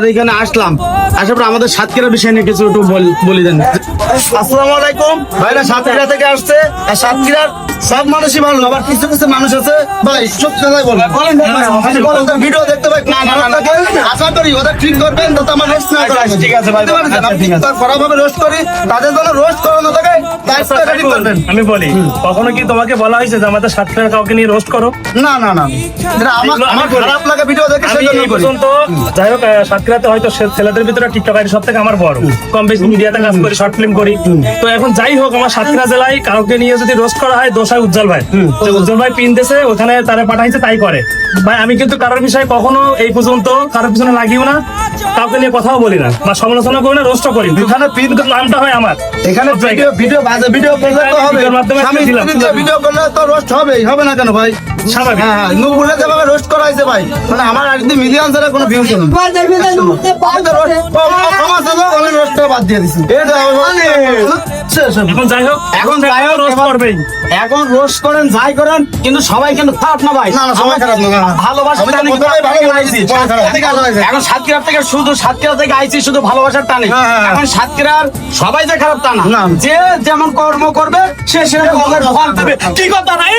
আপনার এখানে আসলাম, আসার পর আমাদের সাতক্ষীরা বিষয় নিয়ে কিছু একটু বলি দেন। আসসালামু আলাইকুম ভাইরা, সাতক্ষীরা থেকে আসছে। আর সাতক্ষীরার সব মানুষই ভালো, আবার কিছু কিছু মানুষ আছে ভাই সব কথাই বলেন বলেন ভিডিও দেখতে পাই আশা করি ওদের ঠিক করবেন যাতে আমার রোস্ট না করে। ঠিক আছে ভাই, খরাভাবে রোস্ট করি, তাদের জন্য রোস্ট করানো থাকে দায়িত্ব রেডি করবেন। আমি বলি, কখনো কি তোমাকে বলা হয়েছে যে আমাদের সাতক্ষীরার কাউকে নিয়ে রোস্ট করো? না না না, এটা আমার খারাপ লাগে ভিডিও দেখে আমি সেজন্য এই করি। পর্যন্ত যাই হোক সাতক্ষীরাতে হয়তো ছেলেদের ভিতরে টিকটক আইডি সব থেকে আমার বড়, কম বেশি মিডিয়াতে কাজ করি, শর্ট ফিল্ম করি। তো এখন যাই হোক, আমার সাতক্ষীরা জেলায় কাউকে নিয়ে যদি রোস্ট করা হয়, দোষ হয় উজ্জ্বল ভাই। উজ্জ্বল ভাই পিন দিয়েছে, ওখানে তারা পাঠাইছে, তাই করে। ভাই আমি কিন্তু কারোর বিষয়ে কখনো এই পর্যন্ত কারোর পিছনে লাগিও না, কাউকে নিয়ে কথাও বলি না, বা সমালোচনা করি না, রোস্টও করি। এখানে পিন নামটা হয় আমার, এখানে ভিডিও বাজে ভিডিও করলে তো হবে, ভিডিওর মাধ্যমে আমি দিলাম। ভিডিও করলে তো রোস্ট হবেই, হবে না কেন ভাই? স্বাভাবিক। হ্যাঁ হ্যাঁ, নুপুরে যেভাবে রোস্ট করা হয়েছে ভাই, মানে আমার আরেকদিন মিলিয়ন ছাড়া কোনো ভিউজ নেই। রোস্টটা বাদ দিয়ে দিছি। এখন যাই হোক, এখন যাই হোক, রোস্ট করবেই। এখন রোস্ট করেন যাই করেন, কিন্তু সবাই কিন্তু খারাপ না ভাই। না না, সবাই খারাপ না। ভালোবাসা আমি তো টানে প্রথমেই ভালো আইছি। এখন সাতক্ষীরা থেকে সাতক্ষীরা থেকে আইছি শুধু ভালোবাসার টানে। এখন সাতক্ষীরার সবাই যে খারাপ তা না, যে যেমন কর্ম করবে সে সেরকম ফল দেবে। কি কথা নাই?